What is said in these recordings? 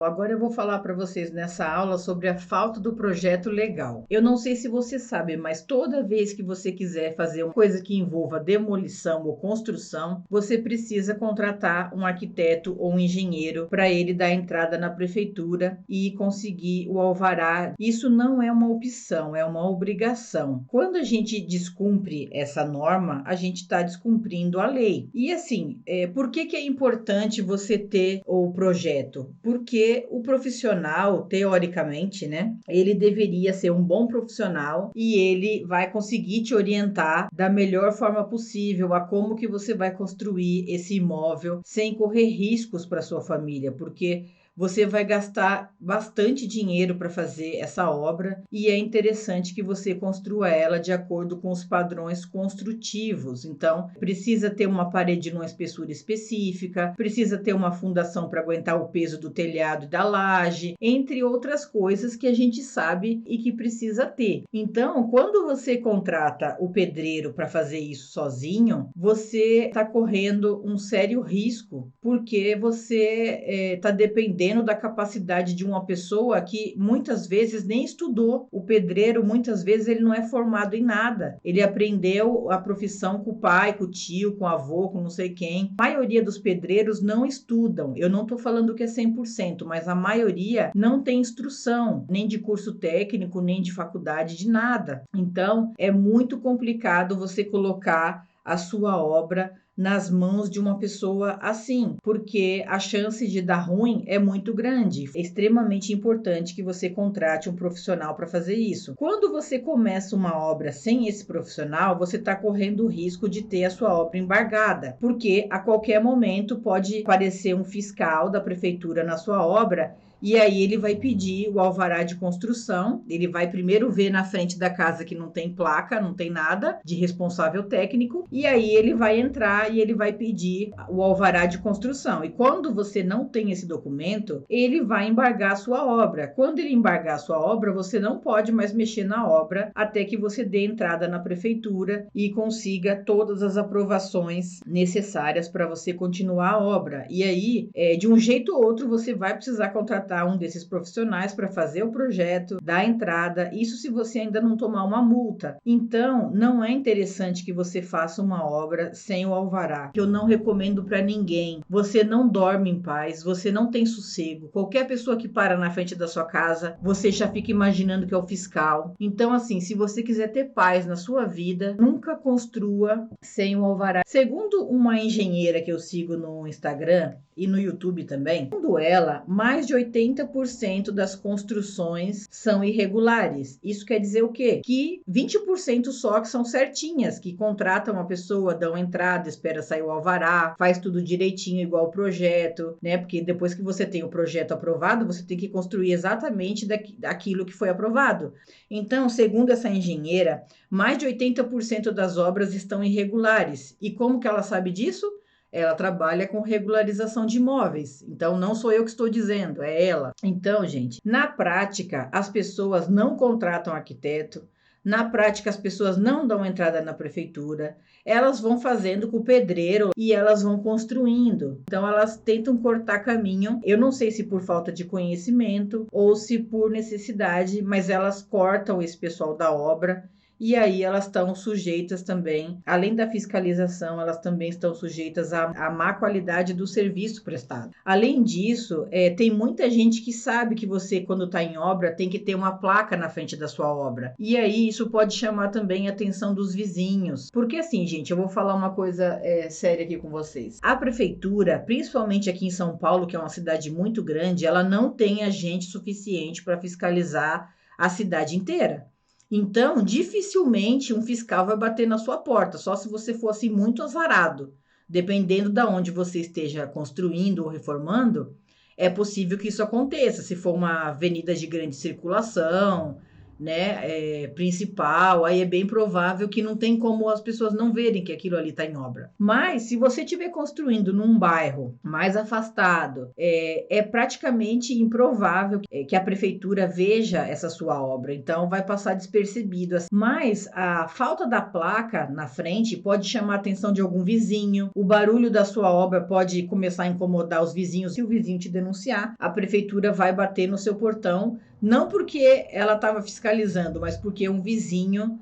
Agora eu vou falar para vocês nessa aula sobre a falta do projeto legal. Eu não sei se você sabe, mas toda vez que você quiser fazer uma coisa que envolva demolição ou construção, você precisa contratar um arquiteto ou um engenheiro para ele dar entrada na prefeitura e conseguir o alvará. Isso não é uma opção, é uma obrigação. Quando a gente descumpre essa norma, a gente está descumprindo a lei. E assim, por que é importante você ter o projeto? Porque o profissional, teoricamente, né, ele deveria ser um bom profissional e ele vai conseguir te orientar da melhor forma possível a como que você vai construir esse imóvel sem correr riscos para sua família, porque você vai gastar bastante dinheiro para fazer essa obra e é interessante que você construa ela de acordo com os padrões construtivos. Então, precisa ter uma parede numa espessura específica, precisa ter uma fundação para aguentar o peso do telhado e da laje, entre outras coisas que a gente sabe e que precisa ter. Então, quando você contrata o pedreiro para fazer isso sozinho, você está correndo um sério risco, porque você está dependendo da capacidade de uma pessoa que muitas vezes nem estudou. O pedreiro, muitas vezes, ele não é formado em nada. Ele aprendeu a profissão com o pai, com o tio, com o avô, com não sei quem. A maioria dos pedreiros não estudam. Eu não estou falando que é 100%, mas a maioria não tem instrução, nem de curso técnico, nem de faculdade, de nada. Então, é muito complicado você colocar a sua obra nas mãos de uma pessoa assim, porque a chance de dar ruim é muito grande. É extremamente importante que você contrate um profissional para fazer isso. Quando você começa uma obra sem esse profissional, você está correndo o risco de ter a sua obra embargada, porque a qualquer momento pode aparecer um fiscal da prefeitura na sua obra e aí ele vai pedir o alvará de construção, ele vai primeiro ver na frente da casa que não tem placa, não tem nada de responsável técnico, e aí ele vai entrar e ele vai pedir o alvará de construção. E quando você não tem esse documento, ele vai embargar a sua obra. Quando ele embargar a sua obra, você não pode mais mexer na obra até que você dê entrada na prefeitura e consiga todas as aprovações necessárias para você continuar a obra. E aí, de um jeito ou outro, você vai precisar contratar um desses profissionais para fazer o projeto, dar entrada, isso se você ainda não tomar uma multa. Então, não é interessante que você faça uma obra sem o alvará, que eu não recomendo para ninguém. Você não dorme em paz, você não tem sossego. Qualquer pessoa que para na frente da sua casa, você já fica imaginando que é o fiscal. Então, assim, se você quiser ter paz na sua vida, nunca construa sem o alvará. Segundo uma engenheira que eu sigo no Instagram e no YouTube também, segundo ela, mais de 80% das construções são irregulares. Isso quer dizer o quê? Que 20% só que são certinhas, que contratam uma pessoa, dão entrada, espera sair o alvará, faz tudo direitinho, igual o projeto, né? Porque depois que você tem o projeto aprovado, você tem que construir exatamente daquilo que foi aprovado. Então, segundo essa engenheira, mais de 80% das obras estão irregulares. E como que ela sabe disso? Ela trabalha com regularização de imóveis. Então, não sou eu que estou dizendo, é ela. Então, gente, na prática, as pessoas não contratam arquiteto. Na prática, as pessoas não dão entrada na prefeitura. Elas vão fazendo com o pedreiro e elas vão construindo. Então, elas tentam cortar caminho. Eu não sei se por falta de conhecimento ou se por necessidade, mas elas cortam esse pessoal da obra. E aí elas estão sujeitas também, além da fiscalização, elas também estão sujeitas à má qualidade do serviço prestado. Além disso, tem muita gente que sabe que você, quando está em obra, tem que ter uma placa na frente da sua obra. E aí isso pode chamar também a atenção dos vizinhos. Porque assim, gente, eu vou falar uma coisa séria aqui com vocês. A prefeitura, principalmente aqui em São Paulo, que é uma cidade muito grande, ela não tem agente suficiente para fiscalizar a cidade inteira. Então, dificilmente um fiscal vai bater na sua porta, só se você fosse muito azarado. Dependendo de onde você esteja construindo ou reformando, é possível que isso aconteça. Se for uma avenida de grande circulação, né, principal, aí é bem provável que não tem como as pessoas não verem que aquilo ali está em obra. Mas se você estiver construindo num bairro mais afastado, é praticamente improvável que a prefeitura veja essa sua obra, então vai passar despercebido. Mas a falta da placa na frente pode chamar a atenção de algum vizinho, o barulho da sua obra pode começar a incomodar os vizinhos. Se o vizinho te denunciar, a prefeitura vai bater no seu portão, não porque ela estava fiscalizando, mas porque um vizinho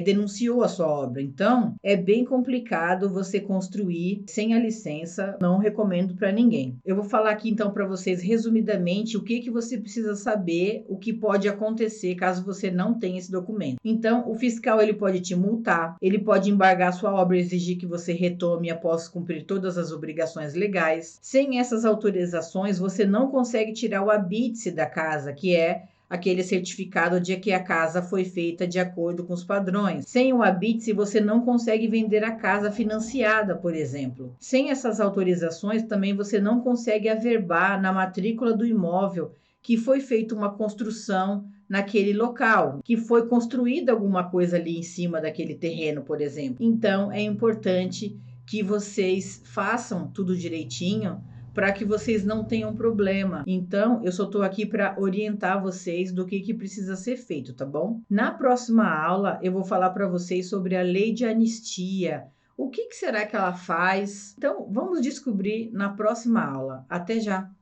denunciou a sua obra. Então, é bem complicado você construir sem a licença, não recomendo para ninguém. Eu vou falar aqui então para vocês resumidamente o que você precisa saber, o que pode acontecer caso você não tenha esse documento. Então, o fiscal ele pode te multar, ele pode embargar a sua obra e exigir que você retome após cumprir todas as obrigações legais. Sem essas autorizações, você não consegue tirar o habite da casa, que é aquele certificado de que a casa foi feita de acordo com os padrões. Sem o habite, você não consegue vender a casa financiada, por exemplo. Sem essas autorizações, também você não consegue averbar na matrícula do imóvel que foi feita uma construção naquele local, que foi construída alguma coisa ali em cima daquele terreno, por exemplo. Então, é importante que vocês façam tudo direitinho para que vocês não tenham problema. Então, eu só estou aqui para orientar vocês do que precisa ser feito, tá bom? Na próxima aula, eu vou falar para vocês sobre a lei de anistia. O que será que ela faz? Então, vamos descobrir na próxima aula. Até já!